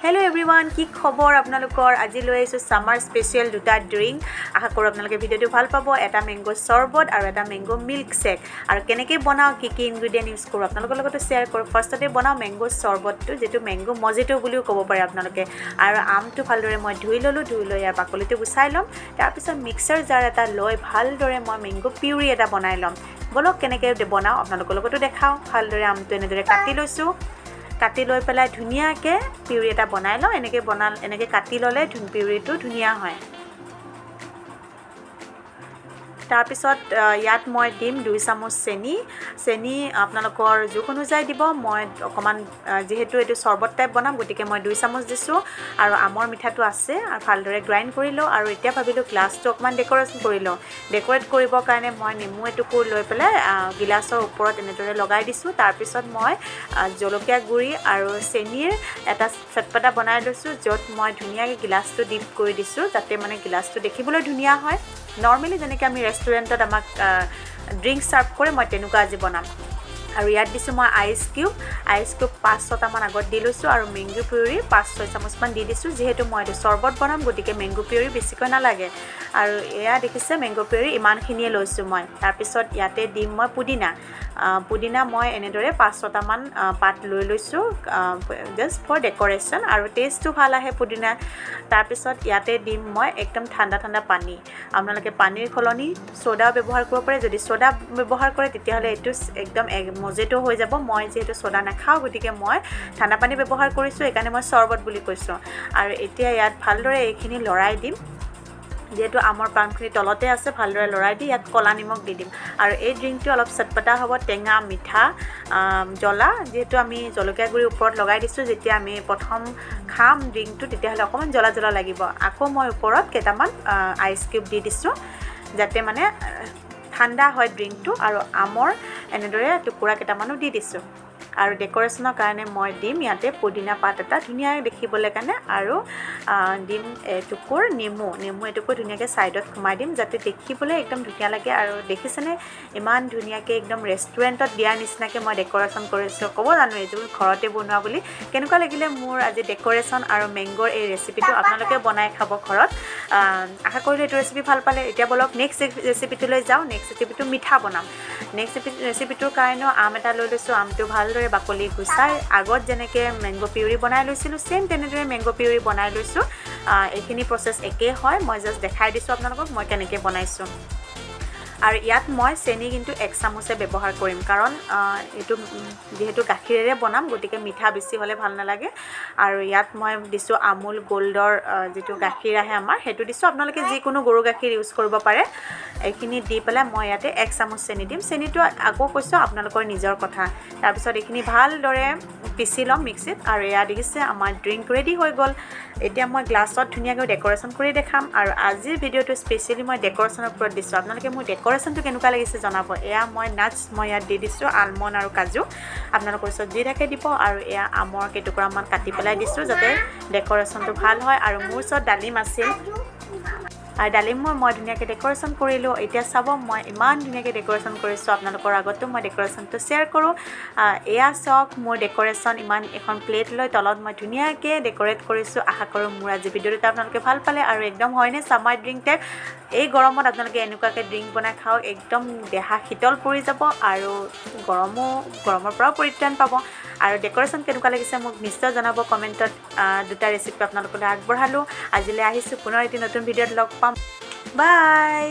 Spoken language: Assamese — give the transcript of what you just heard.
Hello everyone, কি খবৰ আপোনালোকৰ আজি লৈ আইছো সামাৰ স্পেশাল দুটা ড্ৰিংক আশা কৰো আপোনালোকে ভিডিওটো ভাল পাব এটা ম্যাঙ্গো শৰবত আৰু এটা ম্যাঙ্গো মিল্ক শেক আৰু কেনেকৈ বনাও কি ইনগ্ৰেডিয়েন্ট ইউজ কৰো আপোনালোকৰ লগত শেয়াৰ কৰো ফাৰ্ষ্টতে বনাও ম্যাঙ্গো শৰবতটো যেটো ম্যাঙ্গো মজিটো বুলিও ক'ব পাৰে আপোনালোকে আৰু আমটো ভালদৰে মই ধুই ললো ধুই লৈ ইয়াৰ বাকলিটো গুছাই লম তাৰ পিছত মিক্সাৰ জাৰ এটা লৈ ভালদৰে মই ম্যাঙ্গো পিউৰি এটা বনাই লম বলক কেনেকৈ বনাও আপোনালোকৰ লগতো দেখাও ভালদৰে আমটো এনেদৰে কাটি লৈছো কাটি লৈ পেলাই ধুনিয়াকে পিউৰি এটা বনাই লও এনেকে কাটি ললে পিউৰিটো ধুনিয়া হয় তাৰ পিছত ইয়াত মই দিম 2 চামুচ চেনি আপোনালোকৰ জোখ অনুযায়ী দিব মই অকমান যেহেতু এটো শৰবত টাইপ বনাম গটিকে মই 2 চামুচ দিছো আৰু আমৰ মিঠাটো আছে আৰু ভালদৰে গ্ৰাইন্ড কৰি লো আৰু এতিয়া ভাবিলো গ্লাছটো অকমান ডেকোৰেশন কৰি লো ডেকোৰেট কৰিবৰ কাৰণে মই নেমু এটুকু লৈ পেলাই গিলাছৰ ওপৰত এনেদৰে লগাই দিছো তাৰ পিছত মই জলকীয়া গুৰি আৰু চেনিৰ এটা চটপটা বনাই লৈছো যত মই ধুনিয়াকে গিলাছটো ডিপ কৰি দিছো যাতে মানে গিলাছটো দেখিবলৈ ধুনিয়া হয় নৰমালি যেনেকৈ আমি ৰেষ্টুৰেণ্টত আমাক ড্ৰিংক সাৰ্ভ কৰে মই তেনুকা আজি বনাম আৰু ইয়াত দিছো মই আইস কিউব 5-6টা মান আগত দি লৈছো আৰু ম্যাঙ্গো পিউৰি 5-6 চামুচ মান দি দিছো যেহেতু মই এটো শৰবত বনাম গটিকে ম্যাঙ্গো পিউৰি বেছিকৈ নালাগে আৰু এয়া দেখিছে ম্যাঙ্গো পিউৰি ইমানখিনিয়ে লৈছো মই তাৰ পিছত ইয়াতে দিম মই পুদিনা মই এনেদৰে 5-6টা মান পাত লৈ লৈছো জাস্ট ফৰ ডেকোৰেশন আৰু টেষ্টটো ভাল আহে পুদিনা তাৰ পিছত ইয়াতে দিম মই একদম ঠাণ্ডা পানী আপোনালোকে পানীৰ খলনি সোডা ব্যৱহাৰ কৰিব পাৰে যদি সোডা ব্যৱহাৰ কৰে তেতিয়াহলে এটো একদম মজিটো হৈ যাব মই যেহেতু সোডা নাখাও গটিকে মই ঠাণ্ডা পানী ব্যৱহাৰ কৰিছো একাৰণে মই শৰবত বুলি কৈছো আৰু এতিয়া ইয়াত ভালদৰে এইখিনি লৰাই দিম যেহেতু আমৰ পামখিনি তলতে আছে ভালদৰে লৰাই দি ইয়াত কলা নিমখ দি দিম আৰু এই ড্ৰিংকটো অলপ চটপটা হ'ব টেঙা মিঠা জ্বলা যেহেতু আমি জলকীয়া গুৰি ওপৰত লগাই দিছো যেতিয়া আমি প্ৰথম খাম ড্ৰিংকটো তেতিয়াহলে অকমান জ্বলা লাগিব আকৌ মই ওপৰত কেটামান আইস কিউব দি দিছো যাতে মানে ঠাণ্ডা হয় ড্ৰিংকটো আৰু আমৰ এনেদৰে টুকুৰা কেটামানো দি দিছো আৰু ডেকোৰেশনৰ কাৰণে মই দিম ইয়াতে পুদিনা পাত এটা ধুনিয়া দেখিবলৈ কাৰণে আৰু দিম এটুকুৰ নেমু এটুকুৰ ধুনিয়াকে সাইডত ঘুমাই দিম যাতে দেখিবলৈ একদম ধুনিয়া লাগে আৰু দেখিছেনে ইমান ধুনিয়াকে একদম ৰেষ্টুৰেণ্টত দিয়া নিচিনাকে মই ডেকোৰেশন কৰিছো ক'ব জানো এইটো ঘৰতে বনোৱা বুলি কেনেকুৱা লাগিলে মোৰ আজি ডেকোৰেশন আৰু ম্যাঙ্গোৰ এই ৰেচিপিটো আপোনালোকে বনাই খাব ঘৰত আশা কৰিলো এইটো ৰেচিপি ভাল পালে এতিয়া বলক নেক্সট ৰেচিপিটোলৈ যাও নেক্সট ৰেচিপিটো মিঠা বনাম নেক্সট ৰেচিপিটোৰ কাৰণে আম এটা লৈ লৈছো আমটো ভালদৰে বাকলি গুছাই আগত যেনেকৈ ম্যাঙ্গো পিউৰি বনাই লৈছিলো সেম তেনেদৰে ম্যাঙ্গো পিউৰি বনাই লৈছো এইখিনি প্ৰসেস একে হয় মই জাস্ট দেখাই দিছো আপোনালোকক মই কেনেকৈ বনাইছো আৰু ইয়াত মই চেনি কিন্তু 1 চামুচে ব্যৱহাৰ কৰিম কাৰণ এটো যেহেতু গাখীৰেৰে বনাম গটিকে মিঠা বেছি হলে ভাল নালাগে আৰু ইয়াত মই দিছো আমুল গোল্ডৰ যেটো গাখীৰ আহে আমাৰ হেতু দিছো আপোনালোকে যি কোনো গৰু গাখীৰ ইউজ কৰিব পাৰে এইখিনি দি পেলাই মই ইয়াতে 1 চামুচ চেনি দিম চেনিটো আকৌ কৈছো আপোনালোকৰ নিজৰ কথা তাৰ পিছত এইখিনি ভালদৰে পিছি লম মিক্সিত আৰু ইয়া দেখিছে আমাৰ ড্ৰিংক ৰেডি হৈ গল এতিয়া মই গ্লাছত ধুনিয়াকৈ ডেকোৰেশন কৰি দেখাম আৰু আজিৰ ভিডিওটো স্পেশালি মই ডেকোৰেশনৰ ওপৰত দিছো আপোনালোকে মোৰ ডেকোৰেশনটো কেনেকুৱা লাগিছে জনাব এয়া মই নাটস মই ইয়াত দি দিছো আলমন্ড আৰু কাজু আপোনালোকৰ ওচৰত যি থাকে দিব আৰু এয়া আমৰ কেটুকুৰা মান কাটি পেলাই দিছো যাতে ডেকোৰেশনটো ভাল হয় আৰু মোৰ ওচৰত ডালিম আছিল আৰু ডালিম মই ধুনিয়াকৈ ডেকোৰেশন কৰিলো এতিয়া চাব মই ইমান ধুনিয়াকৈ ডেকোৰেশন কৰিছো আপোনালোকৰ আগতো মই ডেকোৰেশনটো শেয়াৰ কৰো এয়া চক মোৰ ডেকোৰেশন ইমান এখন প্লেট লৈ তলত মই ধুনিয়াকৈ ডেকোৰেট কৰিছো আশা কৰো মোৰ আজি ভিডিওটো আপোনালোকে ভাল পালে আৰু একদম হয়নে সামাৰ ড্ৰিংক টাইপ এই গৰমত আপোনালোকে এনেকুৱাকৈ ড্ৰিংক বনাই খাওক একদম দেহা শীতল পৰি যাব আৰু গৰমৰ পৰা পৰিত্ৰাণ পাব আৰু ডেকোৰেশন কেনেকুৱা লাগিছে মোক নিশ্চয় জনাব কমেন্টত দুটা ৰেচিপি আপোনালোকলৈ আগবঢ়ালো আজিলৈ আহিছো পুনৰ এটি নতুন ভিডিওত লগ পাম বাই